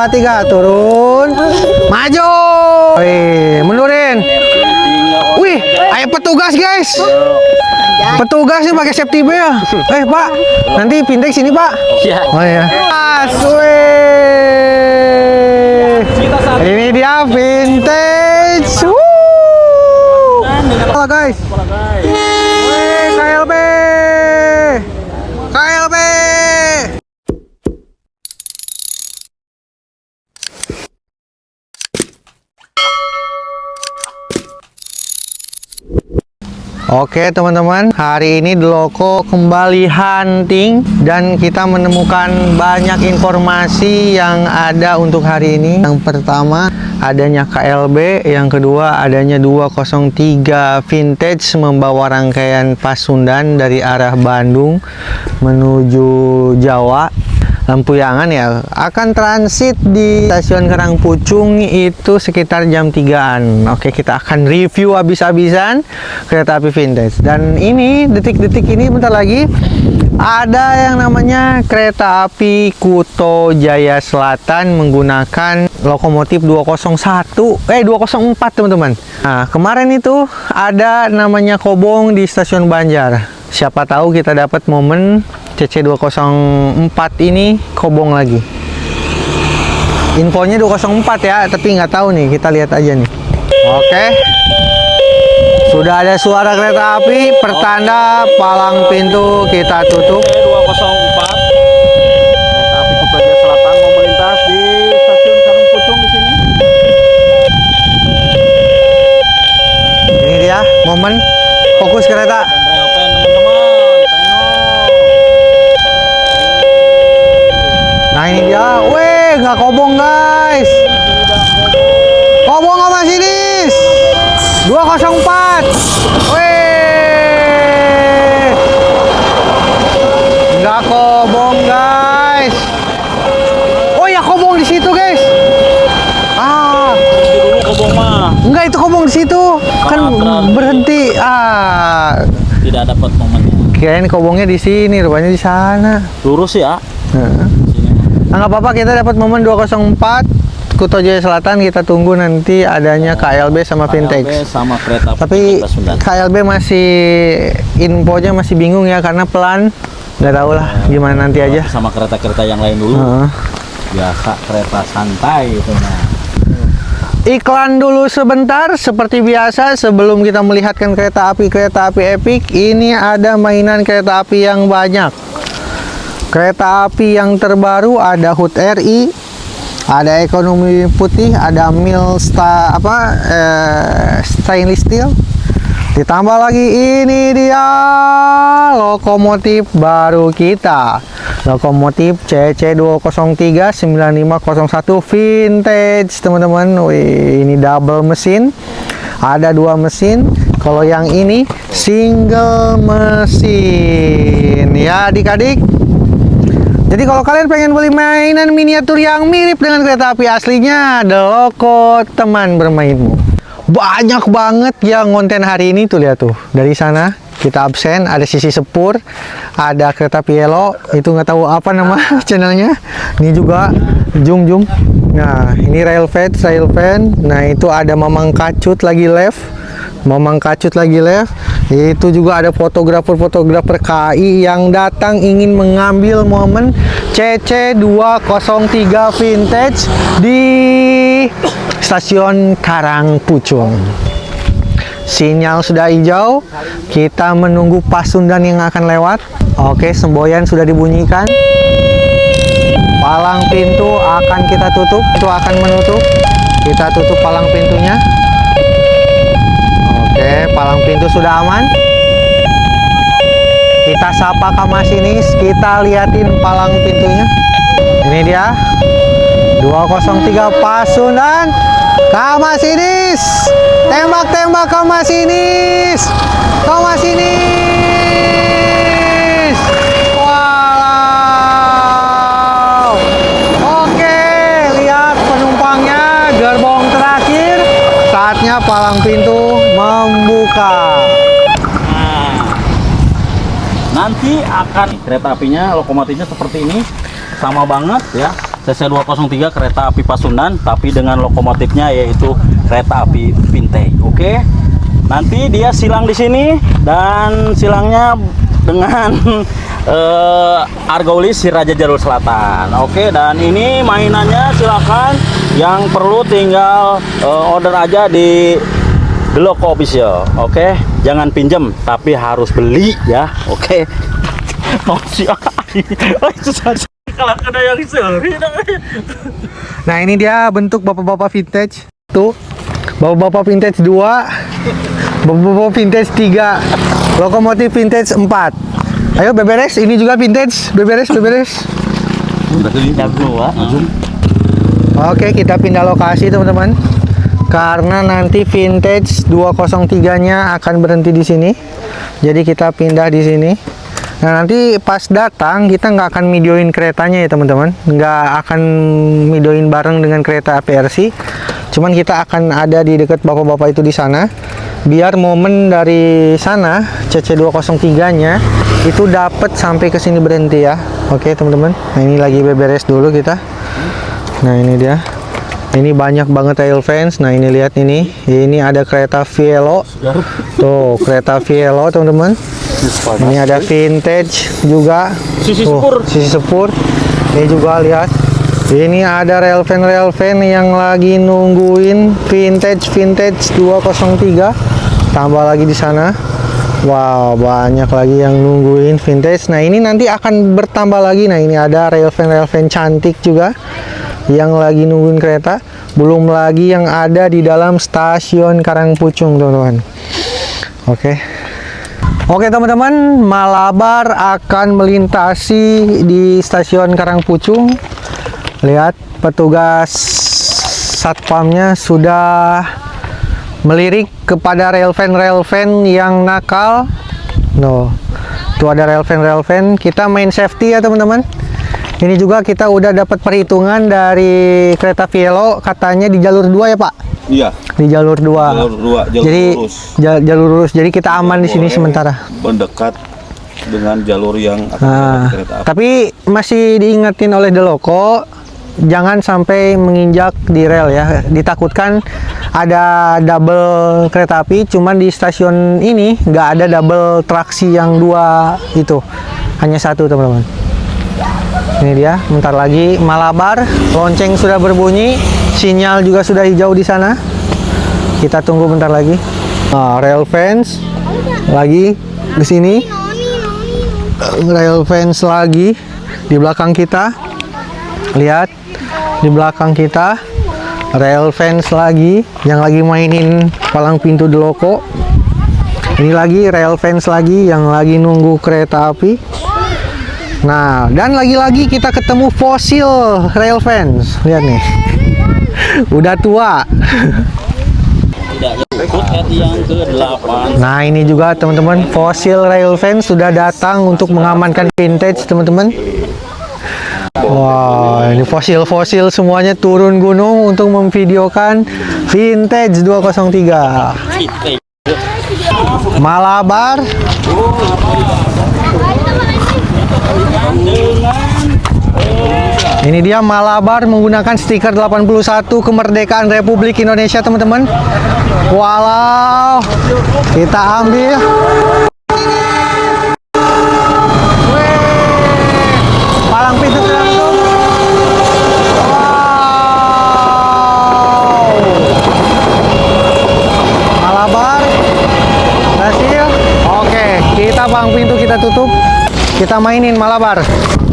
2, 3, turun, maju. Wih, mundurin. Wih, ayo petugas guys. Petugas nih pakai safety belt. Pak, nanti Vintage sini Pak. Oh ya. Ini dia Vintage. Halo guys. Wih, KLB. KLB. Oke teman-teman, hari ini Deloko kembali hunting dan kita menemukan banyak informasi yang ada untuk hari ini. Yang pertama adanya KLB, yang kedua adanya 203 Vintage membawa rangkaian Pasundan dari arah Bandung menuju Jawa. Lampuyangan ya, akan transit di stasiun Karangpucung itu sekitar jam 3-an. Oke, kita akan review habis-habisan kereta api Vintage. Dan ini detik-detik ini bentar lagi ada yang namanya kereta api Kuto Jaya Selatan menggunakan lokomotif 204 teman-teman. Nah, kemarin itu ada namanya kobong di stasiun Banjar. Siapa tahu kita dapat momen CC204 ini kobong lagi. Infonya 204 ya, tapi nggak tahu nih, kita lihat aja nih. Oke. Sudah ada suara kereta api, pertanda palang pintu kita tutup. 204. Kereta api Kuto Jaya Selatan mau melintas di stasiun Karangpucung di sini. Ini dia momen fokus kereta. Nah ini dia, weh nggak kobong guys. Kobong sama Sinis 204. Weh nggak kobong guys. Oh ya kobong di situ guys. Dulu kobong mah. Enggak, itu kobong di situ kan berhenti. Tidak dapat momennya. Kirain kobongnya di sini, rupanya di sana. Lurus ya. Nggak apa-apa, kita dapat momen 204 Kuto Jaya Selatan. Kita tunggu nanti adanya KLB sama Vintage. Sama kereta Tapi KLB masih infonya masih bingung ya, karena pelan. Nggak tahu lah gimana nanti aja. Sama kereta-kereta yang lain dulu. Biasa kereta santai itu nah. Iklan dulu sebentar seperti biasa sebelum kita melihatkan kereta api epic. Ini ada mainan kereta api yang banyak. Kereta api yang terbaru ada HUT RI, ada ekonomi putih, ada stainless steel. Ditambah lagi ini dia lokomotif baru kita. Lokomotif CC203 9501 Vintage teman-teman. Wih, ini double mesin. Ada 2 mesin. Kalau yang ini single mesin. Ya adik-adik. Jadi kalau kalian pengen beli mainan miniatur yang mirip dengan kereta api aslinya, Deloko teman bermainmu. Banyak banget yang konten hari ini tuh, lihat tuh. Dari sana kita absen, ada sisi sepur, ada kereta Pielo, itu nggak tahu apa nama channelnya. Ini juga Jung. Nah, ini rail fan. Nah, itu ada Mamang Kacut lagi left. Itu juga ada fotografer KI yang datang ingin mengambil momen CC203 Vintage di stasiun Karangpucung. Sinyal sudah hijau, kita menunggu Pasundan yang akan lewat. Oke, semboyan sudah dibunyikan. Palang pintu akan kita tutup, itu akan menutup. Kita tutup palang pintunya. Oke, palang pintu sudah aman. Kita sapa ke masinis, kita liatin palang pintunya. Ini dia 203 Pasundan. Kamasinis, tembak Kamasinis. Wow. Oke, lihat penumpangnya, gerbong terakhir. Saatnya palang pintu membuka. Nanti akan kereta apinya, lokomotifnya seperti ini, sama banget ya. CC203 kereta api Pasundan, tapi dengan lokomotifnya yaitu kereta api vintage. Oke. Nanti dia silang di sini dan silangnya dengan Argaulis si Raja Jalur Selatan. Oke, dan ini mainannya silakan yang perlu tinggal order aja di The Loko Official. Oke, jangan pinjem tapi harus beli ya. Oke. Oh siap. Kalau ada yang seri. Nah, ini dia bentuk bapak-bapak vintage. Tuh, bapak-bapak vintage 2, bapak-bapak vintage 3, lokomotif vintage 4. Ayo beberes, ini juga vintage, beberes. Oke, kita pindah lokasi teman-teman. Karena nanti vintage 203-nya akan berhenti di sini. Jadi kita pindah di sini. Nah, nanti pas datang kita nggak akan videoin keretanya ya teman-teman, nggak akan videoin bareng dengan kereta APRC. Cuman kita akan ada di dekat bapak-bapak itu di sana, biar momen dari sana CC203-nya itu dapat sampai ke sini berhenti ya. Oke teman-teman. Nah, ini lagi beberes dulu kita. Nah, ini dia. Ini banyak banget rail fans. Nah, ini lihat ini ada kereta Vielo. Tuh, kereta Vielo teman-teman. Ini ada vintage juga. Sisi sepur. Sisi sepur. Ini juga lihat. Ini ada rail fan yang lagi nungguin vintage 203. Tambah lagi di sana. Wow, banyak lagi yang nungguin vintage. Nah, ini nanti akan bertambah lagi. Nah, ini ada rail fan cantik juga yang lagi nungguin kereta. Belum lagi yang ada di dalam stasiun Karangpucung, teman-teman. Oke teman-teman, Malabar akan melintasi di stasiun Karangpucung. Lihat, petugas satpamnya sudah melirik kepada rail fan yang nakal. Tuh ada rail fan. Kita main safety ya teman-teman. Ini juga kita udah dapat perhitungan dari kereta Vielo, katanya di jalur 2 ya Pak? Iya. Di jalur 2. Jadi lurus. Jalur lurus. Jadi kita aman di sini sementara. Mendekat dengan jalur yang akan kereta api. Tapi masih diingetin oleh The Loko, jangan sampai menginjak di rel ya. Ditakutkan ada double kereta api, cuman di stasiun ini nggak ada double traksi yang 2 itu, hanya 1 teman-teman. Ini dia, bentar lagi Malabar, lonceng sudah berbunyi, sinyal juga sudah hijau di sana. Kita tunggu bentar lagi. Rail fans lagi di sini. Rail fans lagi di belakang kita. Lihat di belakang kita rail fans lagi yang lagi mainin palang pintu The Loko. Ini lagi rail fans lagi yang lagi nunggu kereta api. Nah, dan lagi-lagi kita ketemu fosil rail fans. Lihat nih. Udah tua. Nah, ini juga teman-teman, fosil rail fans sudah datang untuk mengamankan vintage teman-teman. Wah, ini fosil-fosil semuanya turun gunung untuk memvideokan vintage 203. Malabar. Ini dia Malabar menggunakan stiker 81 kemerdekaan Republik Indonesia teman-teman. Walau kita ambil. Palang pintu langsung. Wow. Malabar berhasil. Oke, kita palang pintu kita tutup. Kita mainin Malabar.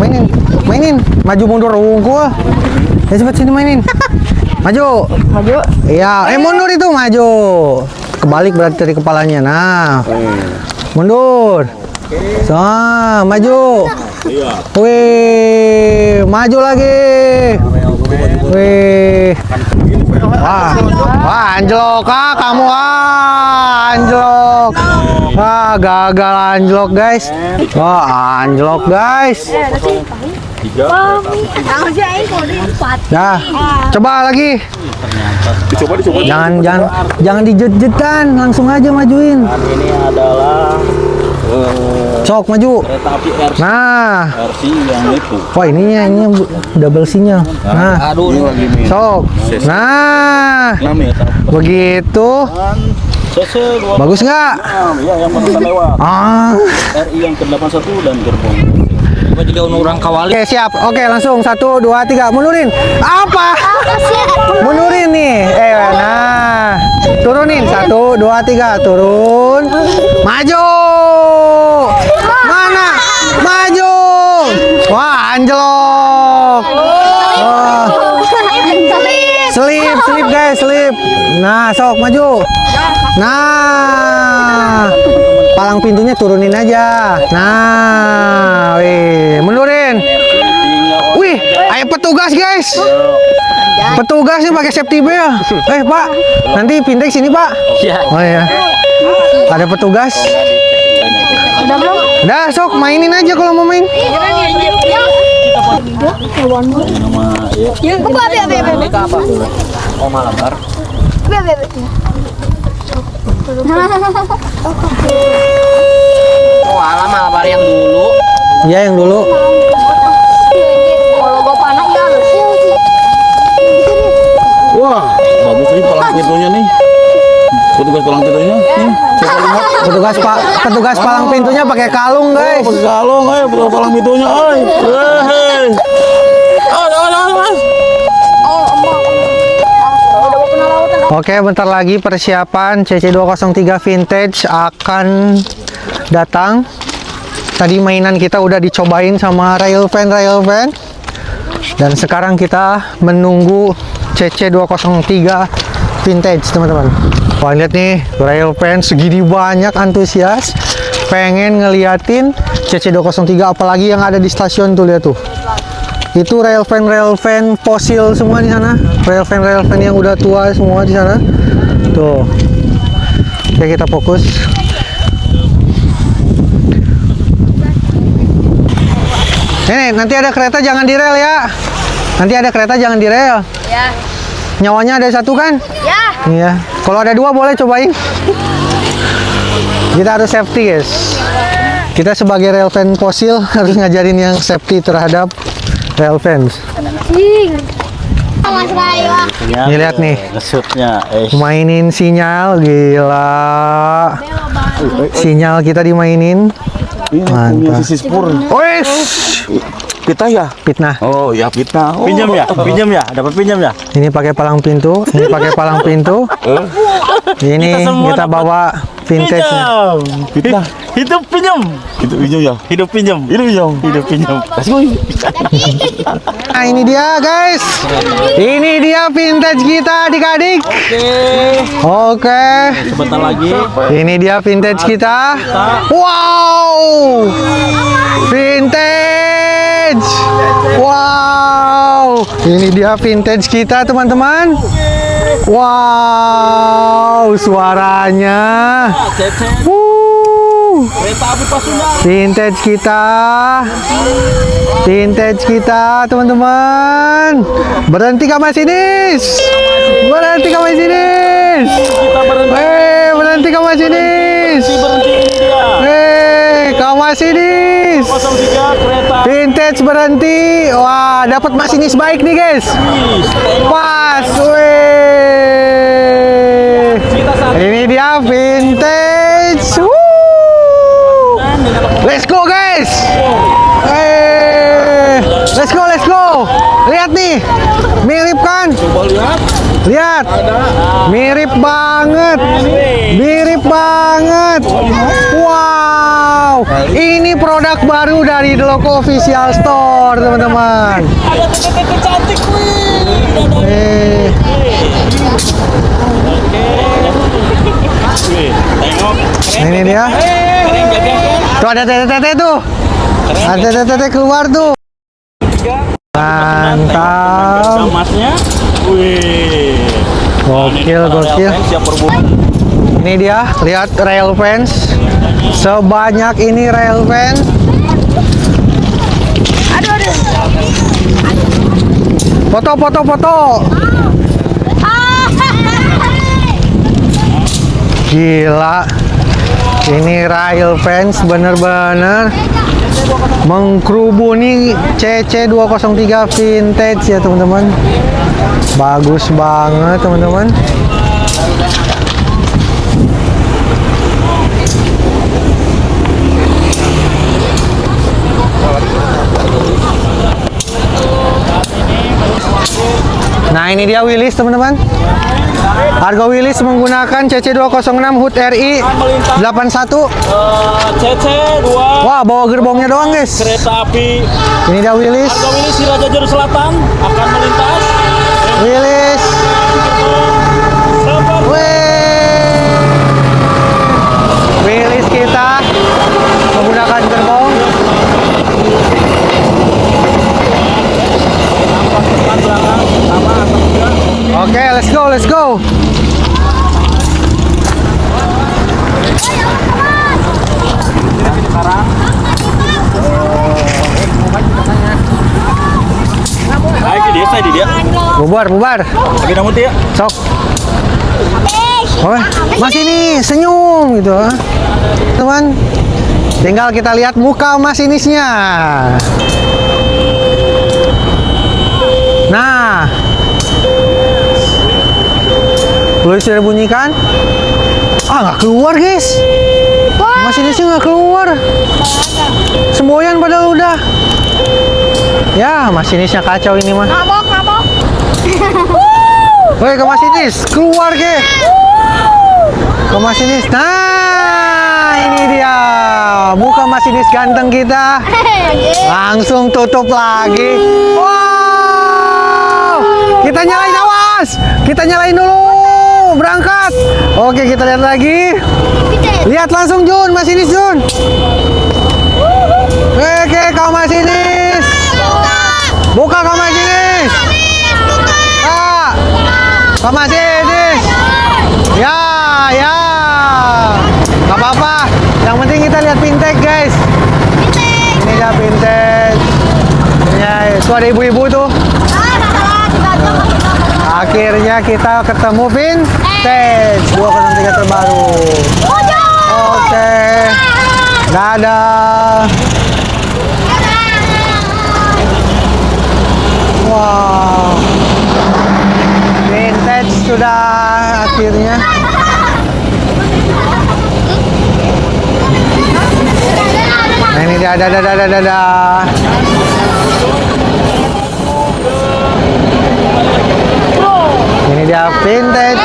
Mainin. Maju mundur unggul. Ya cepat sini mainin. Maju. Iya, mundur itu maju. Kebalik berarti dari kepalanya. Nah. Mundur. So, maju. Wih, maju lagi. Wih. Wah, anjlok kamu anjlok. Wah, gagal anjlok guys. Wah, anjlok guys. Nah, coba lagi. Dicoba. Jangan dijet-jetan, langsung aja majuin. Dan ini adalah Sok maju. Kereta api RC. Nah, RC yang itu. wah ini double sinyal. Nah, Aduh, ini lagi nih. sok. Nah, begitu. CC 2. Bagus nggak? Iya, yang barusan lewat. Ah. RI yang ke-81 dan gerbong. Coba juga orang kawali. Oke, siap. Oke, langsung 1 2 3 mundurin. Apa? Mundurin nih. Nah. Turunin 1 2 3 turun. Maju. Mana? Maju. Wah, anjlok. Wah. Slip guys, slip. Nah, sok maju. Nah, palang pintunya turunin aja. Nah, wih, mundurin. Wih, ayo petugas guys. Petugasnya pakai safety belt. Pak, nanti Vintex sini Pak. Oh iya. Ada petugas. Udah belum? Udah, sok mainin aja kalau mau main. Oh, Malabar. Oh, alam Malabar yang dulu. Iya, yang dulu. Kalau gua panas ya. Wah, bagus nih palang pintunya nih. Petugas palang pintunya. Nih, coba lihat. Petugas palang pintunya pakai kalung, guys. Pakai kalung, petugas palang pintunya, Hei. Oke, bentar lagi persiapan CC203 Vintage akan datang. Tadi mainan kita udah dicobain sama Railvan. Dan sekarang kita menunggu CC203 Vintage, teman-teman. Wah, lihat nih, Railvan segini banyak antusias pengen ngeliatin CC203, apalagi yang ada di stasiun tuh, lihat tuh. Itu Railvan fosil semua di sana. Railvan yang udah tua semua di sana. Tuh. Oke, kita fokus. Ini nanti ada kereta jangan di rel ya. Nanti ada kereta jangan di rel. Ya. Nyawanya ada 1 kan? Ya. Iya. Kalau ada 2 boleh cobain. Kita harus safety, guys. Kita sebagai Railvan fosil harus ngajarin yang safety terhadap Railvan. Nih, lihat nih. Ngesutnya, Mainin sinyal, gila. Sinyal kita dimainin. Mantap. Sisi spur. Wes, Pita ya? fitnah. Oh, ya pita. Pinjam ya? Dapat pinjam ya? Ini pakai palang pintu, ini pakai palang pintu. Ini kita bawa vintage-nya. Pita. Hidup pinjam. Hidup pinjam ya? Hidup pinjam. Let's go. Nah, ini dia guys. Ini dia vintage kita adik-adik. Oke. Sebentar lagi. Ini dia vintage kita. Wow. Vintage. Wow. Ini dia vintage kita, teman-teman. Wow, suaranya. Kereta api Pasundan. Vintage kita, teman-teman. Berhenti ke masinis. Berhenti ke masinis. Kita berhenti. Berhenti ke masinis. Berhenti ini dia. Ke masinis. 03 kereta. Vintage berhenti. Wah, dapat masinis baik nih, guys. Pas. Weh. Ini dia vintage. Let's go guys. Let's go. Lihat nih. Mirip kan? Coba lihat. Lihat. Mirip banget. Wow. Ini produk baru dari The Loco Official Store, teman-teman. Ada titik-titik cantik, wih. Tengok. Ini dia. Tuh ada tete-tete tuh. Ada tete-tete keluar tuh. Mantap. Emasnya. Wih. Gokil. Siap berburu. Ini dia, lihat Railvan. Sebanyak ini Railvan. Aduh. Foto. Gila. Ini rail fans bener-bener mengkerubuni CC203 vintage ya teman-teman. Bagus banget teman-teman. Nah ini dia Willys teman-teman. Harga Willys menggunakan CC206 HUT RI 81. CC2 Wah, bawa gerbongnya doang guys. kereta api Ini dia Willys. Harga Willys Sirajajar Selatan akan melintas. Willys. Wih. Willys kita menggunakan gerbong. Depan belakang sama atau enggak? Oke, let's go, let's go. Sekarang Ayo di dia. Bubar, bubar. Lagi namun dia. Sok. Oh, Mas ini senyum gitu. Teman. Tinggal kita lihat muka masinisnya. Nah. Belum sudah bunyikan? Ah, nggak keluar, guys. Masinisnya nggak keluar. Semboyan padahal udah. Ya, masinisnya kacau ini mah. Mabok. Woi, ke masinis, keluar ke. Ke masinis. Nah, ini dia. Muka masinis ganteng kita. Langsung tutup lagi. Wow. Kita nyalain, awas. Kita nyalain dulu. Berangkat. Oke, kita lihat lagi. Lihat langsung Jun, masinis Jun. Oke, kau masinis. Buka kau masinis. Kau masinis. Ya. Gak apa-apa. Yang penting kita lihat vintage guys. Ini dia vintage. Ya, itu ada ibu-ibu tuh. Akhirnya kita ketemu vintage 203 terbaru. Oke. Dadah. Wow. Vintage sudah akhirnya. Nah ini dia, dadah. Ini dia vintage.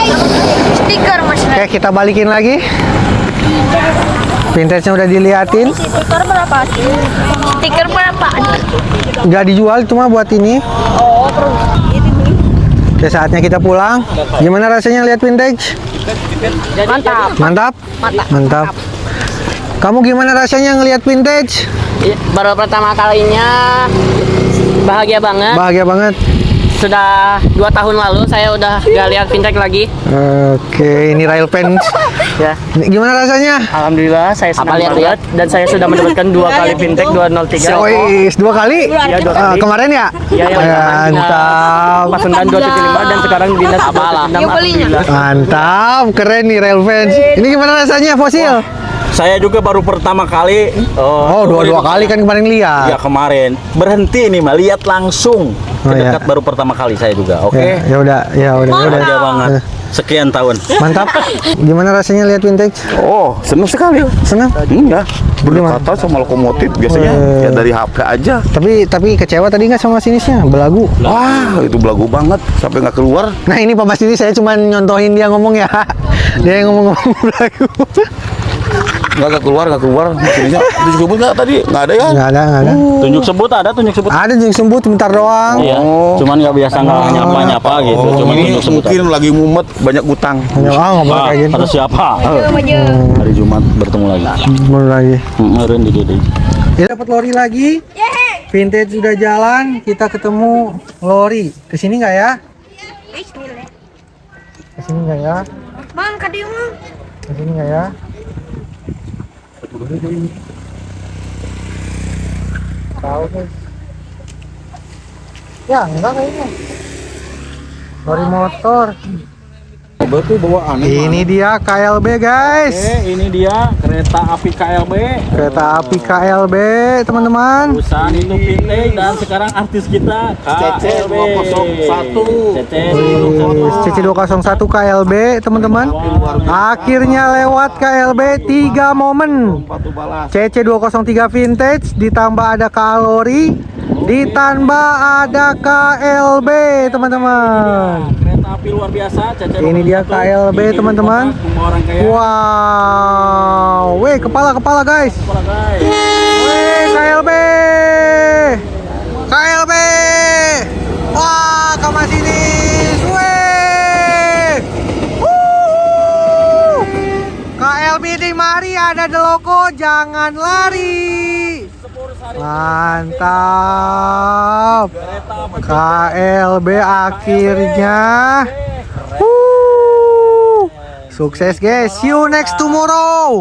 Stiker mas. Oke, kita balikin lagi. Vintage-nya udah diliatin. Stiker berapa? Stiker berapa? Nggak dijual, cuma buat ini. Oh, Oke, saatnya kita pulang. Gimana rasanya lihat vintage? mantap. Mantap. Kamu gimana rasanya ngelihat vintage? Baru pertama kalinya bahagia banget. Bahagia banget. Sudah 2 tahun lalu saya udah gak lihat vintage lagi. Oke, ini rail fans. Ya, Gimana rasanya? alhamdulillah saya senang banget dan saya sudah mendapatkan 2 kali vintage 203. Wih, 2 kali? Ya, 2 kali. Kemarin ya? Ya, Mantap. Pasundan 275 dan sekarang dinas 276. Alhamdulillah. Mantap, keren nih rail fans. Ini gimana rasanya fosil? Saya juga baru pertama kali. Oh, dua kali kan kemarin Ya lihat. kemarin berhenti nih, lihat langsung. Oh, Dekat ya. baru pertama kali saya juga. Oke. Ya udah. Bahagia banget. Sekian tahun. Mantap. Gimana rasanya lihat vintage? Oh, senang sekali. Senang? Enggak. Gimana? Berkata sama lokomotif biasanya ya dari HP aja. Tapi kecewa tadi nggak sama masinisnya? Belagu. Wah, itu belagu banget sampai nggak keluar. Nah ini Pak Mas ini saya cuma nyontohin dia ngomong ya. Dia yang ngomong-ngomong belagu. Nggak keluar. Mesinnya itu juga nggak tadi nggak ada ya? Nggak ada. Tunjuk sebut ada tunjuk sebut. Ada yang sembuh bentar doang. Iya. Cuman nggak biasa nggak nyapa gitu. Cuman Ini tunjuk sebut. mungkin lagi mumet banyak utang. Hanya nggak boleh kayak gitu. Pada siapa? Hari Jumat bertemu lagi. Boleh lagi. Kemarin di Dede. Kita dapat lori lagi. Vintage sudah jalan. Kita ketemu lori. Kesini nggak ya? Kesini nggak ya? Bang, kadi mah. Kesini nggak ya? Tahu guys. Ya enggak kayaknya. Lori motor. Berarti bawaan. Ini dia KLB guys. Oke, ini dia kereta api KLB. Kereta api KLB teman-teman. Perusahaan itu vintage dan sekarang artis kita KLB. CC201 KLB teman-teman. Akhirnya lewat KLB 3 momen. CC203 vintage ditambah ada kalori, ditambah ada KLB teman-teman. Kereta api luar biasa. Ini dia KLB teman-teman. Wow, weh kepala guys. Weh KLB, KLB. Wah, ke masinis. Weh. KLB di mari ada the logo, jangan lari. Mantap. KLB akhirnya. Sukses guys. See you next tomorrow.